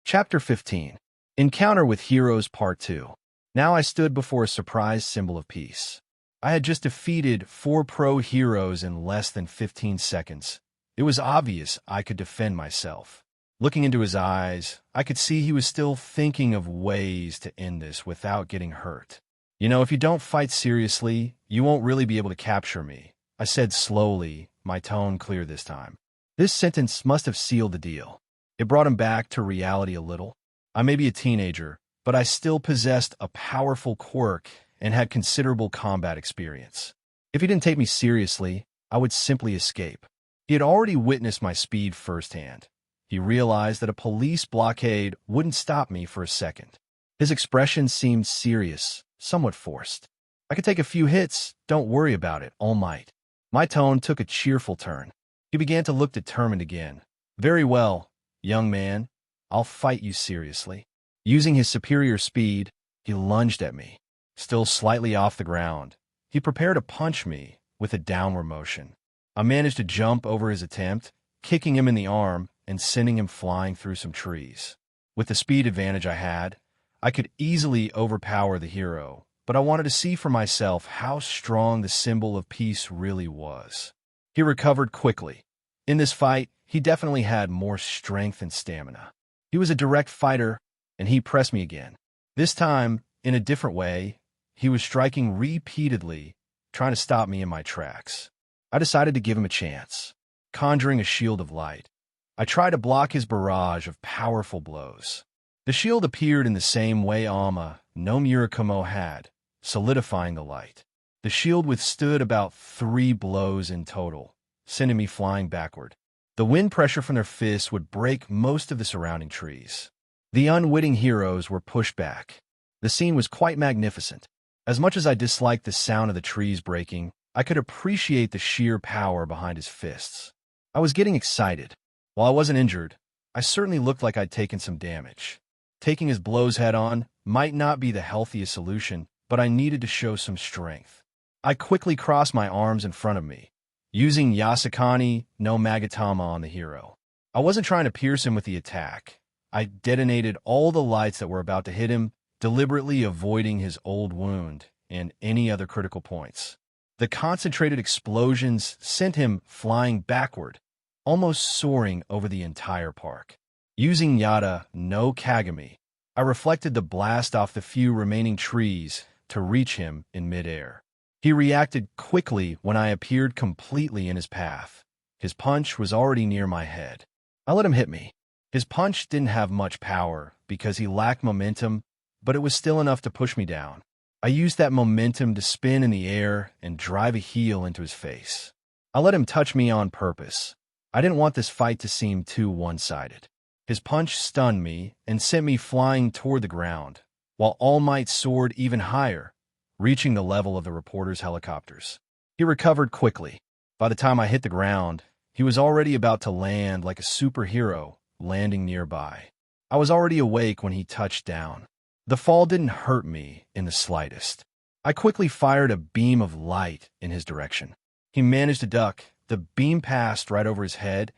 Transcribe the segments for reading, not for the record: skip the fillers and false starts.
Chapter 15. Encounter with Heroes Part 2. Now I stood before a surprise symbol of peace. I had just defeated 4 pro heroes in less than 15 seconds. It was obvious I could defend myself. Looking into his eyes, I could see he was still thinking of ways to end this without getting hurt. If you don't fight seriously, you won't really be able to capture me, I said slowly, my tone clear this time. This sentence must have sealed the deal. It brought him back to reality a little. I may be a teenager, but I still possessed a powerful quirk and had considerable combat experience. If he didn't take me seriously, I would simply escape. He had already witnessed my speed firsthand. He realized that a police blockade wouldn't stop me for a second. His expression seemed serious, somewhat forced. I could take a few hits, don't worry about it, All Might. My tone took a cheerful turn. He began to look determined again. Very well, young man, I'll fight you seriously. Using his superior speed, he lunged at me. Still slightly off the ground, he prepared to punch me with a downward motion. I managed to jump over his attempt, kicking him in the arm and sending him flying through some trees. With the speed advantage I had, I could easily overpower the hero, but I wanted to see for myself how strong the symbol of peace really was. He recovered quickly. In this fight, he definitely had more strength and stamina. He was a direct fighter, and he pressed me again. This time, in a different way, he was striking repeatedly, trying to stop me in my tracks. I decided to give him a chance, conjuring a shield of light. I tried to block his barrage of powerful blows. The shield appeared in the same way Alma no Murakumo had, solidifying the light. The shield withstood about 3 blows in total, sending me flying backward. The wind pressure from their fists would break most of the surrounding trees. The unwitting heroes were pushed back. The scene was quite magnificent. As much as I disliked the sound of the trees breaking, I could appreciate the sheer power behind his fists. I was getting excited. While I wasn't injured, I certainly looked like I'd taken some damage. Taking his blows head-on might not be the healthiest solution, but I needed to show some strength. I quickly crossed my arms in front of me, using Yasukani no Magatama on the hero. I wasn't trying to pierce him with the attack. I detonated all the lights that were about to hit him, deliberately avoiding his old wound and any other critical points. The concentrated explosions sent him flying backward, almost soaring over the entire park. Using Yada no Kagami, I reflected the blast off the few remaining trees to reach him in midair. He reacted quickly when I appeared completely in his path. His punch was already near my head. I let him hit me. His punch didn't have much power because he lacked momentum, but it was still enough to push me down. I used that momentum to spin in the air and drive a heel into his face. I let him touch me on purpose. I didn't want this fight to seem too one-sided. His punch stunned me and sent me flying toward the ground, while All Might soared even higher, reaching the level of the reporters' helicopters. He recovered quickly. By the time I hit the ground, he was already about to land like a superhero, landing nearby. I was already awake when he touched down. The fall didn't hurt me in the slightest. I quickly fired a beam of light in his direction. He managed to duck. The beam passed right over his head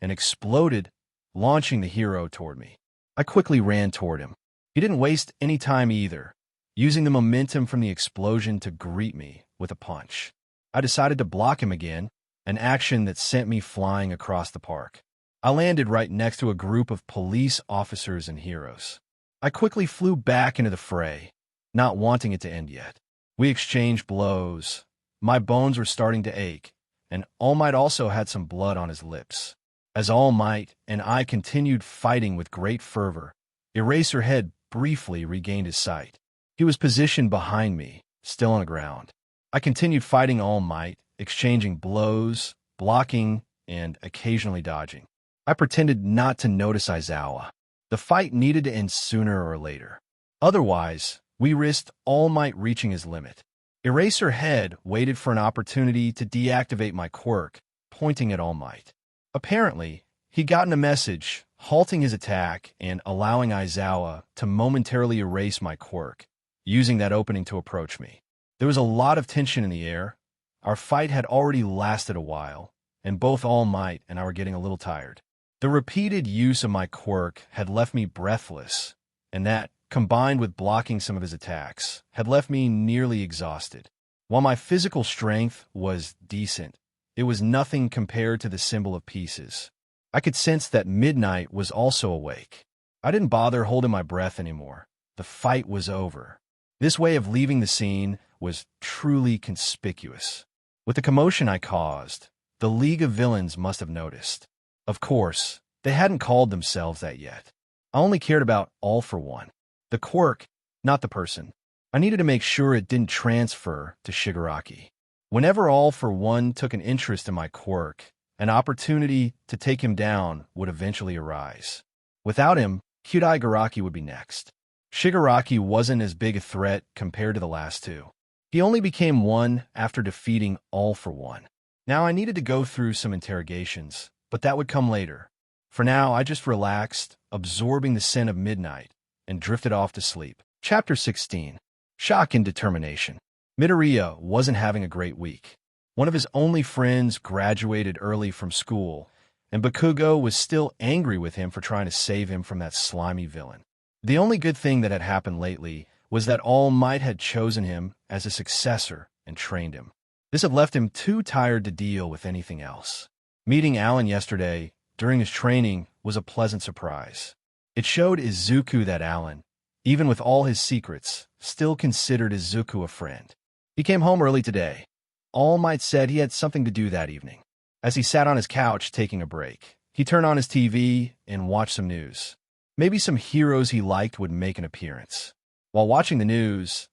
and exploded, launching the hero toward me. I quickly ran toward him. He didn't waste any time either, using the momentum from the explosion to greet me with a punch. I decided to block him again, an action that sent me flying across the park. I landed right next to a group of police officers and heroes. I quickly flew back into the fray, not wanting it to end yet. We exchanged blows. My bones were starting to ache, and All Might also had some blood on his lips. As All Might and I continued fighting with great fervor, Eraserhead briefly regained his sight. He was positioned behind me, still on the ground. I continued fighting All Might, exchanging blows, blocking, and occasionally dodging. I pretended not to notice Aizawa. The fight needed to end sooner or later. Otherwise, we risked All Might reaching his limit. Eraserhead waited for an opportunity to deactivate my quirk, pointing at All Might. Apparently, he'd gotten a message, halting his attack and allowing Aizawa to momentarily erase my quirk, using that opening to approach me. There was a lot of tension in the air. Our fight had already lasted a while, and both All Might and I were getting a little tired. The repeated use of my quirk had left me breathless, and that, combined with blocking some of his attacks, had left me nearly exhausted. While my physical strength was decent, it was nothing compared to the symbol of pieces. I could sense that Midnight was also awake. I didn't bother holding my breath anymore. The fight was over. This way of leaving the scene was truly conspicuous. With the commotion I caused, the League of Villains must have noticed. Of course, they hadn't called themselves that yet. I only cared about All for One. The quirk, not the person. I needed to make sure it didn't transfer to Shigaraki. Whenever All for One took an interest in my quirk, an opportunity to take him down would eventually arise. Without him, Kyudai Garaki would be next. Shigaraki wasn't as big a threat compared to the last two. He only became one after defeating All for One. Now I needed to go through some interrogations, but that would come later. For now, I just relaxed, absorbing the scent of midnight, and drifted off to sleep. Chapter 16. Shock and Determination. Midoriya wasn't having a great week. One of his only friends graduated early from school, and Bakugo was still angry with him for trying to save him from that slimy villain. The only good thing that had happened lately was that All Might had chosen him as a successor and trained him. This had left him too tired to deal with anything else. Meeting Allan yesterday, during his training, was a pleasant surprise. It showed Izuku that Allan, even with all his secrets, still considered Izuku a friend. He came home early today. All Might said he had something to do that evening. As he sat on his couch taking a break, he turned on his TV and watched some news. Maybe some heroes he liked would make an appearance. While watching the news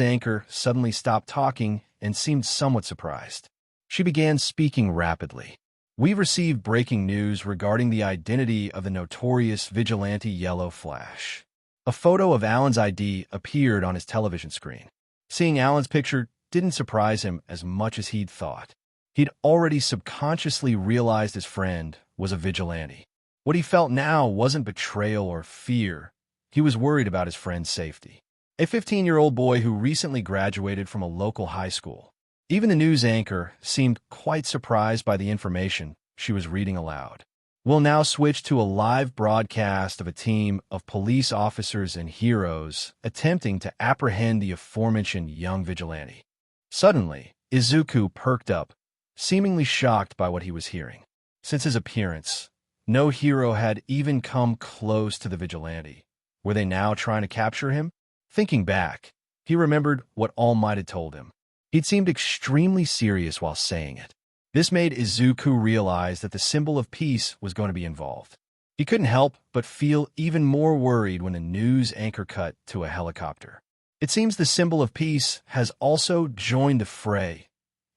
anchor suddenly stopped talking and seemed somewhat surprised. She began speaking rapidly. We've received breaking news regarding the identity of the notorious vigilante Yellow Flash. A photo of Allan's ID appeared on his television screen. Seeing Allan's picture didn't surprise him as much as he'd thought. He'd already subconsciously realized his friend was a vigilante. What he felt now wasn't betrayal or fear. He was worried about his friend's safety. A 15-year-old boy who recently graduated from a local high school. Even the news anchor seemed quite surprised by the information she was reading aloud. We'll now switch to a live broadcast of a team of police officers and heroes attempting to apprehend the aforementioned young vigilante. Suddenly, Izuku perked up, seemingly shocked by what he was hearing. Since his appearance, no hero had even come close to the vigilante. Were they now trying to capture him? Thinking back, he remembered what All Might had told him. He'd seemed extremely serious while saying it. This made Izuku realize that the symbol of peace was going to be involved. He couldn't help but feel even more worried when the news anchor cut to a helicopter. It seems the symbol of peace has also joined the fray.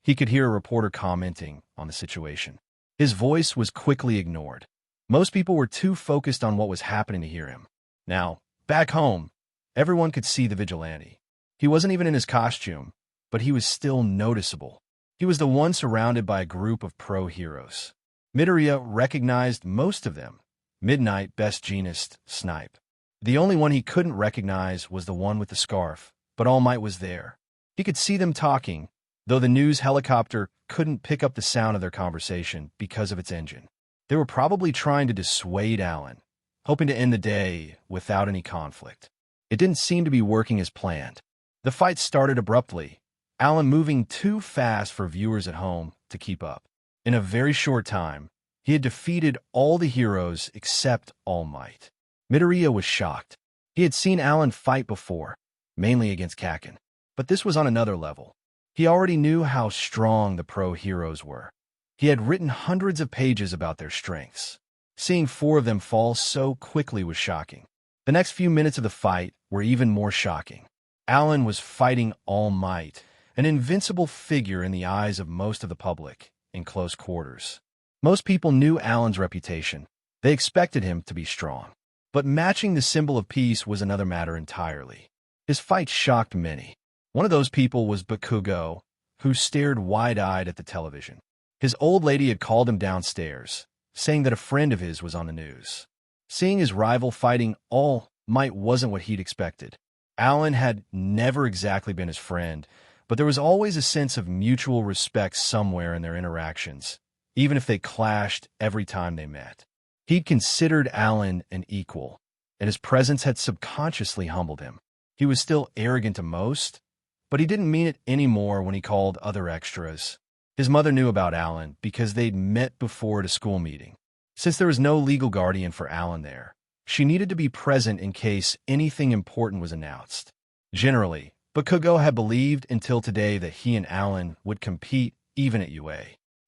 He could hear a reporter commenting on the situation. His voice was quickly ignored. Most people were too focused on what was happening to hear him. Now, back home, everyone could see the vigilante. He wasn't even in his costume, but he was still noticeable. He was the one surrounded by a group of pro-heroes. Midoriya recognized most of them. Midnight, Best Jeanist, Snipe. The only one he couldn't recognize was the one with the scarf, but All Might was there. He could see them talking, though the news helicopter couldn't pick up the sound of their conversation because of its engine. They were probably trying to dissuade Allan, hoping to end the day without any conflict. It didn't seem to be working as planned. The fight started abruptly, Allan moving too fast for viewers at home to keep up. In a very short time, he had defeated all the heroes except All Might. Midoriya was shocked. He had seen Allan fight before, mainly against Kaken, but this was on another level. He already knew how strong the pro-heroes were. He had written hundreds of pages about their strengths. Seeing 4 of them fall so quickly was shocking. The next few minutes of the fight were even more shocking. Allan was fighting All Might, an invincible figure in the eyes of most of the public, in close quarters. Most people knew Allan's reputation. They expected him to be strong. But matching the symbol of peace was another matter entirely. His fight shocked many. One of those people was Bakugo, who stared wide-eyed at the television. His old lady had called him downstairs, saying that a friend of his was on the news. Seeing his rival fighting All Might wasn't what he'd expected. Allan had never exactly been his friend, but there was always a sense of mutual respect somewhere in their interactions, even if they clashed every time they met. He'd considered Allan an equal, and his presence had subconsciously humbled him. He was still arrogant to most, but he didn't mean it anymore when he called other extras. His mother knew about Allan because they'd met before at a school meeting. Since there was no legal guardian for Allan there, she needed to be present in case anything important was announced. Generally, Boku had believed until today that he and Allan would compete even at UA.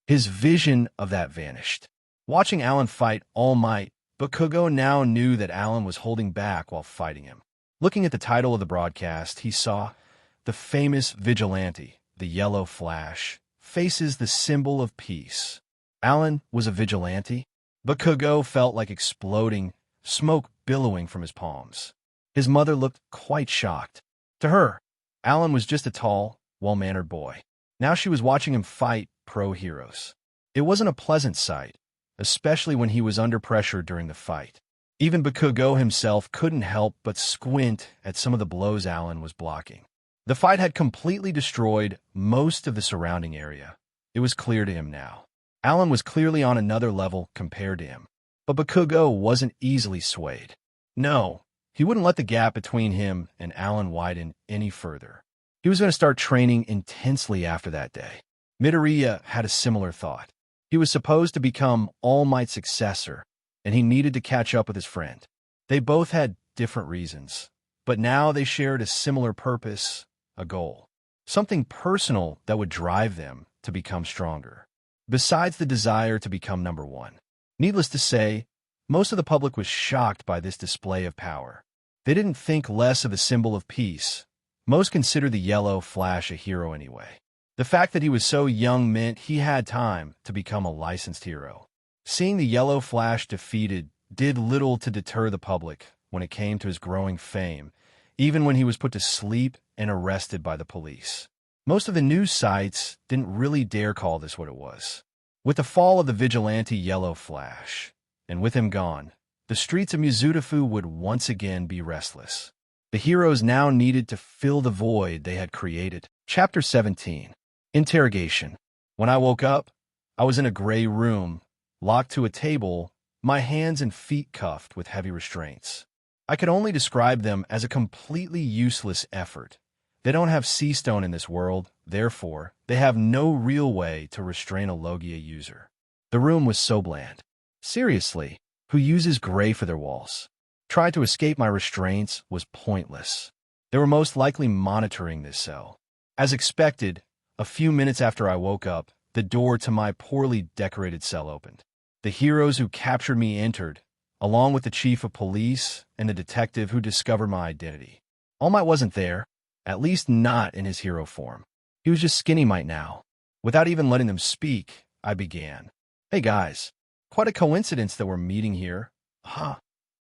His vision of that vanished. Watching Allan fight All Might, Boku now knew that Allan was holding back while fighting him. Looking at the title of the broadcast, he saw the famous vigilante, the yellow flash, faces the symbol of peace. Allan was a vigilante? Boku felt like exploding, smoke billowing from his palms. His mother looked quite shocked. To her, Allan was just a tall, well-mannered boy. Now she was watching him fight pro-heroes. It wasn't a pleasant sight, especially when he was under pressure during the fight. Even Boku himself couldn't help but squint at some of the blows Allan was blocking. The fight had completely destroyed most of the surrounding area. It was clear to him now. Allan was clearly on another level compared to him. But Boku wasn't easily swayed. No, he wouldn't let the gap between him and Allan widen any further. He was going to start training intensely after that day. Midoriya had a similar thought. He was supposed to become All Might's successor, and he needed to catch up with his friend. They both had different reasons, but now they shared a similar purpose, a goal. Something personal that would drive them to become stronger. Besides the desire to become number one. Needless to say, most of the public was shocked by this display of power. They didn't think less of a symbol of peace. Most considered the yellow flash a hero anyway. The fact that he was so young meant he had time to become a licensed hero. Seeing the yellow flash defeated did little to deter the public when it came to his growing fame, even when he was put to sleep and arrested by the police. Most of the news sites didn't really dare call this what it was. With the fall of the vigilante Yellow Flash, and with him gone, the streets of Mizudafu would once again be restless. The heroes now needed to fill the void they had created. Chapter 17. Interrogation. When I woke up, I was in a gray room, locked to a table, my hands and feet cuffed with heavy restraints. I could only describe them as a completely useless effort. They don't have C-stone in this world, therefore, they have no real way to restrain a Logia user. The room was so bland. Seriously, who uses gray for their walls? Try to escape my restraints was pointless. They were most likely monitoring this cell. As expected, a few minutes after I woke up, the door to my poorly decorated cell opened. The heroes who captured me entered, along with the chief of police and the detective who discovered my identity. All Might wasn't there, at least not in his hero form. He was just Skinny Might now. Without even letting them speak, I began. Hey guys, quite a coincidence that we're meeting here. Huh.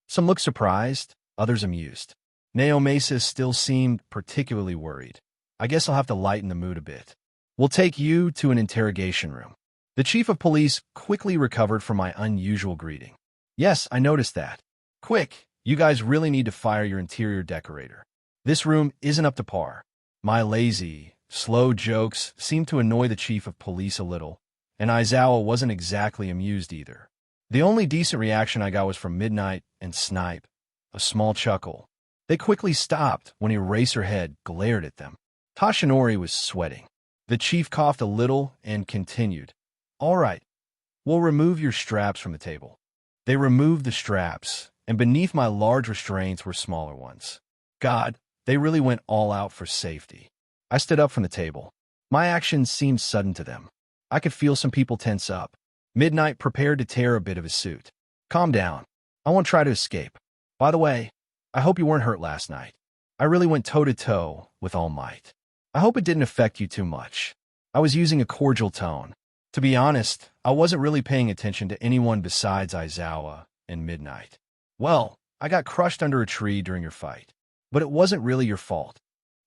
Some looked surprised, others amused. Naomasa still seemed particularly worried. I guess I'll have to lighten the mood a bit. We'll take you to an interrogation room. The chief of police quickly recovered from my unusual greeting. Yes, I noticed that. Quick, you guys really need to fire your interior decorator. This room isn't up to par. My lazy, slow jokes seemed to annoy the chief of police a little, and Aizawa wasn't exactly amused either. The only decent reaction I got was from Midnight and Snipe, a small chuckle. They quickly stopped when Eraserhead glared at them. Tashinori was sweating. The chief coughed a little and continued. All right, we'll remove your straps from the table. They removed the straps, and beneath my large restraints were smaller ones. God, they really went all out for safety. I stood up from the table. My actions seemed sudden to them. I could feel some people tense up. Midnight prepared to tear a bit of his suit. Calm down. I won't try to escape. By the way, I hope you weren't hurt last night. I really went toe-to-toe with All Might. I hope it didn't affect you too much. I was using a cordial tone. To be honest, I wasn't really paying attention to anyone besides Aizawa and Midnight. Well, I got crushed under a tree during your fight. But it wasn't really your fault.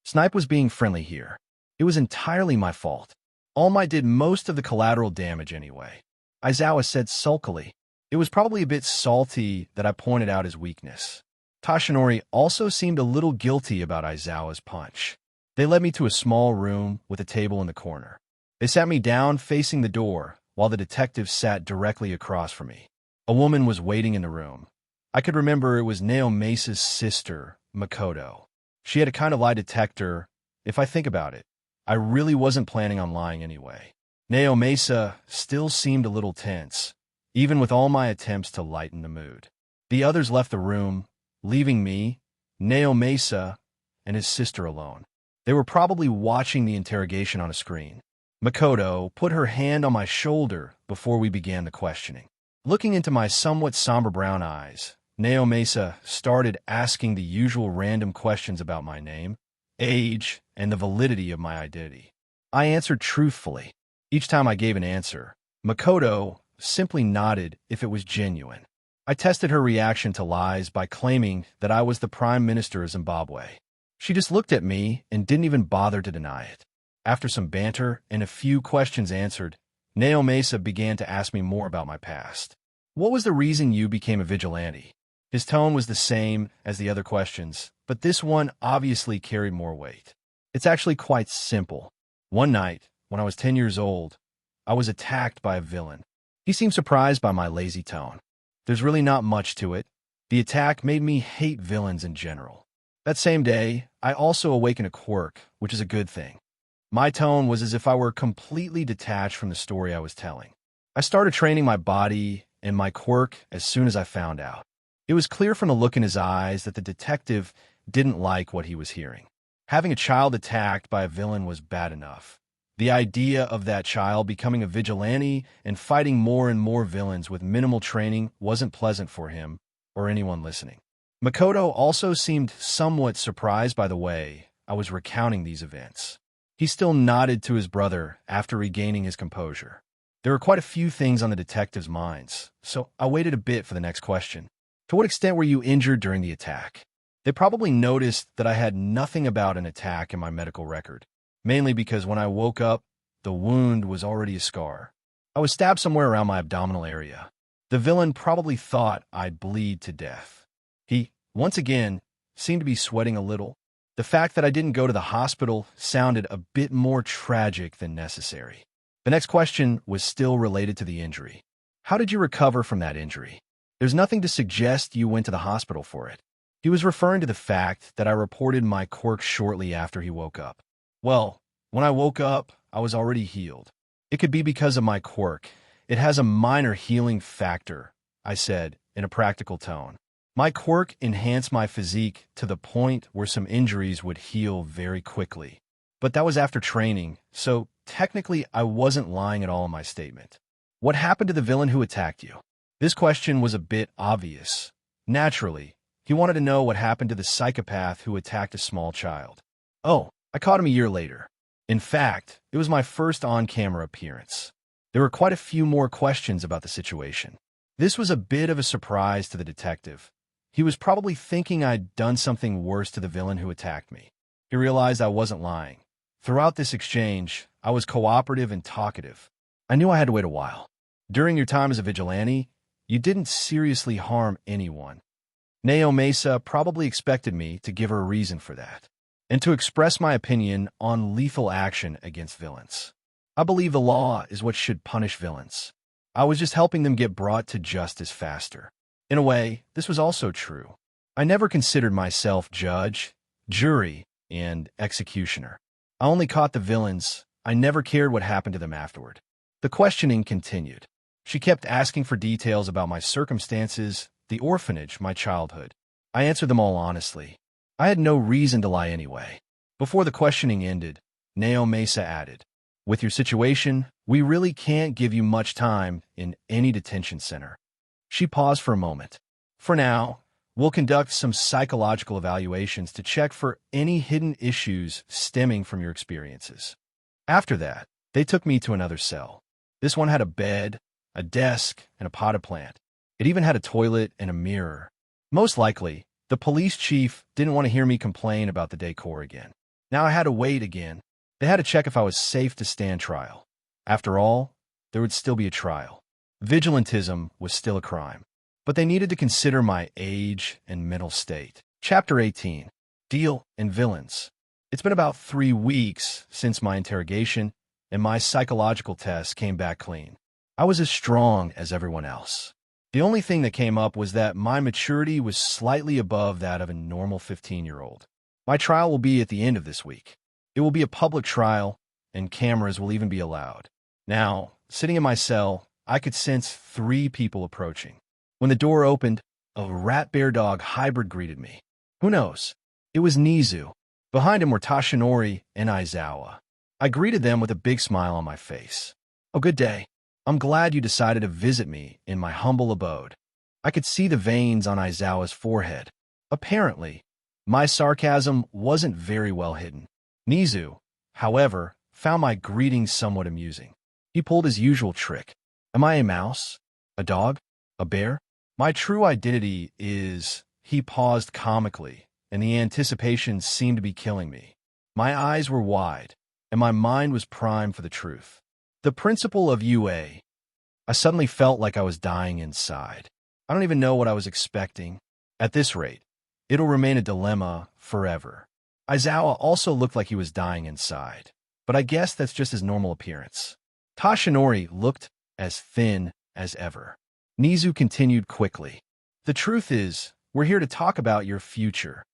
Snipe was being friendly here. It was entirely my fault. All Might did most of the collateral damage anyway. Aizawa said sulkily. It was probably a bit salty that I pointed out his weakness. Tashinori also seemed a little guilty about Aizawa's punch. They led me to a small room with a table in the corner. They sat me down facing the door, while the detective sat directly across from me. A woman was waiting in the room. I could remember it was Naomesa's sister, Makoto. She had a kind of lie detector. If I think about it, I really wasn't planning on lying anyway. Naomesa still seemed a little tense, even with all my attempts to lighten the mood. The others left the room, leaving me, Naomesa, and his sister alone. They were probably watching the interrogation on a screen. Makoto put her hand on my shoulder before we began the questioning. Looking into my somewhat somber brown eyes, Naomesa started asking the usual random questions about my name, age, and the validity of my identity. I answered truthfully. Each time I gave an answer, Makoto simply nodded if it was genuine. I tested her reaction to lies by claiming that I was the Prime Minister of Zimbabwe. She just looked at me and didn't even bother to deny it. After some banter and a few questions answered, Naomesa began to ask me more about my past. What was the reason you became a vigilante? His tone was the same as the other questions, but this one obviously carried more weight. It's actually quite simple. One night, when I was 10 years old, I was attacked by a villain. He seemed surprised by my lazy tone. There's really not much to it. The attack made me hate villains in general. That same day, I also awakened a quirk, which is a good thing. My tone was as if I were completely detached from the story I was telling. I started training my body and my quirk as soon as I found out. It was clear from the look in his eyes that the detective didn't like what he was hearing. Having a child attacked by a villain was bad enough. The idea of that child becoming a vigilante and fighting more and more villains with minimal training wasn't pleasant for him or anyone listening. Makoto also seemed somewhat surprised by the way I was recounting these events. He still nodded to his brother after regaining his composure. There were quite a few things on the detective's minds, so I waited a bit for the next question. To what extent were you injured during the attack? They probably noticed that I had nothing about an attack in my medical record, mainly because when I woke up, the wound was already a scar. I was stabbed somewhere around my abdominal area. The villain probably thought I'd bleed to death. He, once again, seemed to be sweating a little. The fact that I didn't go to the hospital sounded a bit more tragic than necessary. The next question was still related to the injury. How did you recover from that injury? There's nothing to suggest you went to the hospital for it. He was referring to the fact that I reported my quirk shortly after he woke up. Well, when I woke up, I was already healed. It could be because of my quirk. It has a minor healing factor, I said in a practical tone. My quirk enhanced my physique to the point where some injuries would heal very quickly. But that was after training, so technically I wasn't lying at all in my statement. What happened to the villain who attacked you? This question was a bit obvious. Naturally, he wanted to know what happened to the psychopath who attacked a small child. Oh, I caught him a year later. In fact, it was my first on-camera appearance. There were quite a few more questions about the situation. This was a bit of a surprise to the detective. He was probably thinking I'd done something worse to the villain who attacked me. He realized I wasn't lying. Throughout this exchange, I was cooperative and talkative. I knew I had to wait a while. During your time as a vigilante, you didn't seriously harm anyone. Naomesa probably expected me to give her a reason for that, and to express my opinion on lethal action against villains. I believe the law is what should punish villains. I was just helping them get brought to justice faster. In a way, this was also true. I never considered myself judge, jury, and executioner. I only caught the villains. I never cared what happened to them afterward. The questioning continued. She kept asking for details about my circumstances, the orphanage, my childhood. I answered them all honestly. I had no reason to lie anyway. Before the questioning ended, Naomesa added, "With your situation, we really can't give you much time in any detention center." She paused for a moment. "For now, we'll conduct some psychological evaluations to check for any hidden issues stemming from your experiences." After that, they took me to another cell. This one had a bed, a desk, and a potted plant. It even had a toilet and a mirror. Most likely, the police chief didn't want to hear me complain about the decor again. Now I had to wait again. They had to check if I was safe to stand trial. After all, there would still be a trial. Vigilantism was still a crime. But they needed to consider my age and mental state. Chapter 18. Deal and Villains. It's been about 3 weeks since my interrogation, and my psychological test came back clean. I was as strong as everyone else. The only thing that came up was that my maturity was slightly above that of a normal 15-year-old. My trial will be at the end of this week. It will be a public trial, and cameras will even be allowed. Now, sitting in my cell, I could sense 3 people approaching. When the door opened, a rat-bear-dog hybrid greeted me. Who knows? It was Nizu. Behind him were Tashinori and Aizawa. I greeted them with a big smile on my face. Oh, good day. I'm glad you decided to visit me in my humble abode. I could see the veins on Aizawa's forehead. Apparently, my sarcasm wasn't very well hidden. Nizu, however, found my greetings somewhat amusing. He pulled his usual trick. Am I a mouse? A dog? A bear? My true identity is... He paused comically, and the anticipation seemed to be killing me. My eyes were wide, and my mind was primed for the truth. The principle of UA. I suddenly felt like I was dying inside. I don't even know what I was expecting. At this rate, it'll remain a dilemma forever. Aizawa also looked like he was dying inside, but I guess that's just his normal appearance. Tashinori looked as thin as ever. Nizu continued quickly. The truth is, we're here to talk about your future.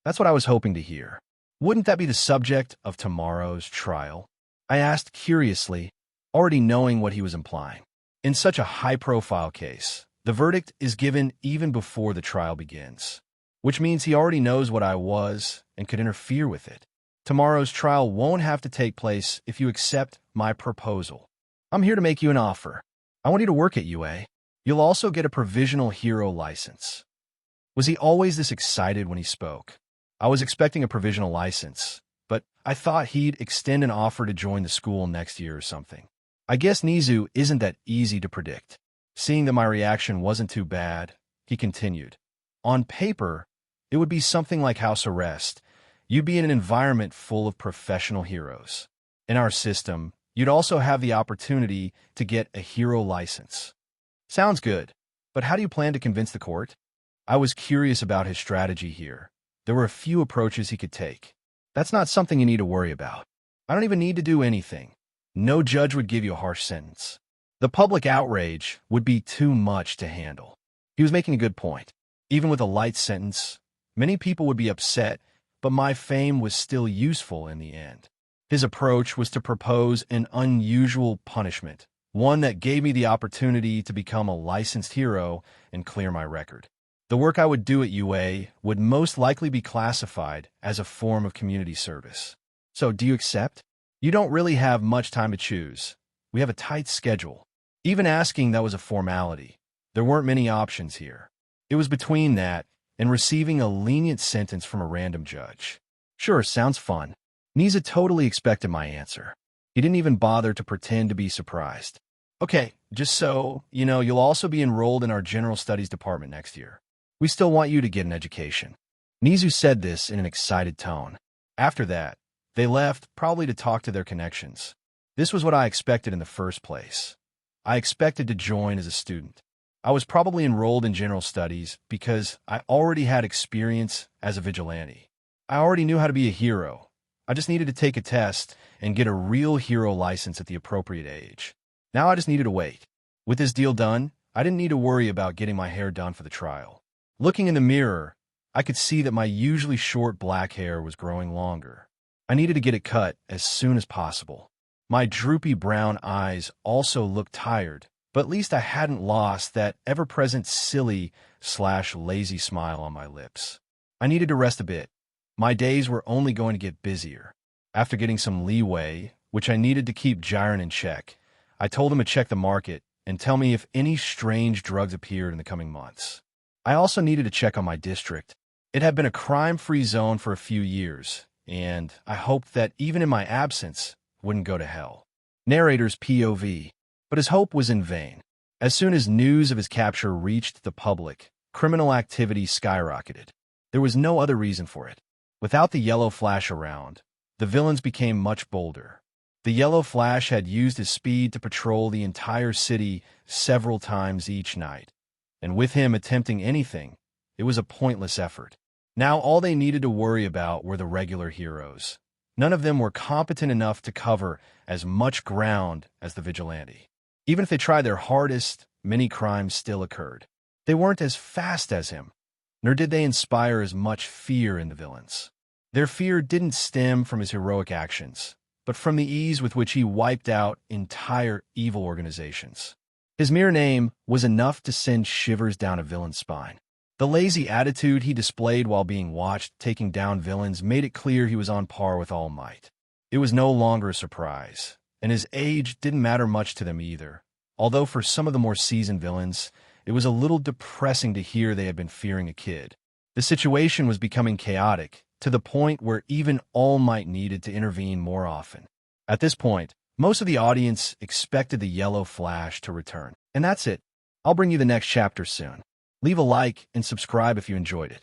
That's what I was hoping to hear. Wouldn't that be the subject of tomorrow's trial? I asked curiously, already knowing what he was implying. In such a high-profile case, the verdict is given even before the trial begins, which means he already knows what I was and could interfere with it. Tomorrow's trial won't have to take place if you accept my proposal. I'm here to make you an offer. I want you to work at UA. You'll also get a provisional hero license. Was he always this excited when he spoke? I was expecting a provisional license, but I thought he'd extend an offer to join the school next year or something. I guess Nizu isn't that easy to predict. Seeing that my reaction wasn't too bad, he continued. On paper, it would be something like house arrest. You'd be in an environment full of professional heroes. In our system, you'd also have the opportunity to get a hero license. Sounds good, but how do you plan to convince the court? I was curious about his strategy here. There were a few approaches he could take. That's not something you need to worry about. I don't even need to do anything. No judge would give you a harsh sentence. The public outrage would be too much to handle. He was making a good point. Even with a light sentence, many people would be upset, but my fame was still useful in the end. His approach was to propose an unusual punishment, one that gave me the opportunity to become a licensed hero and clear my record. The work I would do at UA would most likely be classified as a form of community service. So, do you accept? You don't really have much time to choose. We have a tight schedule. Even asking that was a formality. There weren't many options here. It was between that and receiving a lenient sentence from a random judge. Sure, sounds fun. Nizu totally expected my answer. He didn't even bother to pretend to be surprised. Okay, just so you know, you'll also be enrolled in our general studies department next year. We still want you to get an education. Nizu said this in an excited tone. After that, they left, probably to talk to their connections. This was what I expected in the first place. I expected to join as a student. I was probably enrolled in general studies because I already had experience as a vigilante. I already knew how to be a hero. I just needed to take a test and get a real hero license at the appropriate age. Now I just needed to wait. With this deal done, I didn't need to worry about getting my hair done for the trial. Looking in the mirror, I could see that my usually short black hair was growing longer. I needed to get it cut as soon as possible. My droopy brown eyes also looked tired, but at least I hadn't lost that ever-present silly/lazy smile on my lips. I needed to rest a bit. My days were only going to get busier. After getting some leeway, which I needed to keep Jiren in check, I told him to check the market and tell me if any strange drugs appeared in the coming months. I also needed to check on my district. It had been a crime-free zone for a few years, and I hoped that even in my absence, it wouldn't go to hell. Narrator's POV. But his hope was in vain. As soon as news of his capture reached the public, criminal activity skyrocketed. There was no other reason for it. Without the yellow flash around, the villains became much bolder. The yellow flash had used his speed to patrol the entire city several times each night. And with him attempting anything, it was a pointless effort. Now all they needed to worry about were the regular heroes. None of them were competent enough to cover as much ground as the vigilante. Even if they tried their hardest, many crimes still occurred. They weren't as fast as him, nor did they inspire as much fear in the villains. Their fear didn't stem from his heroic actions, but from the ease with which he wiped out entire evil organizations. His mere name was enough to send shivers down a villain's spine. The lazy attitude he displayed while being watched taking down villains made it clear he was on par with All Might. It was no longer a surprise, and his age didn't matter much to them either, although for some of the more seasoned villains, it was a little depressing to hear they had been fearing a kid. The situation was becoming chaotic, to the point where even All Might needed to intervene more often. At this point, most of the audience expected the Yellow Flash to return. And that's it. I'll bring you the next chapter soon. Leave a like and subscribe if you enjoyed it.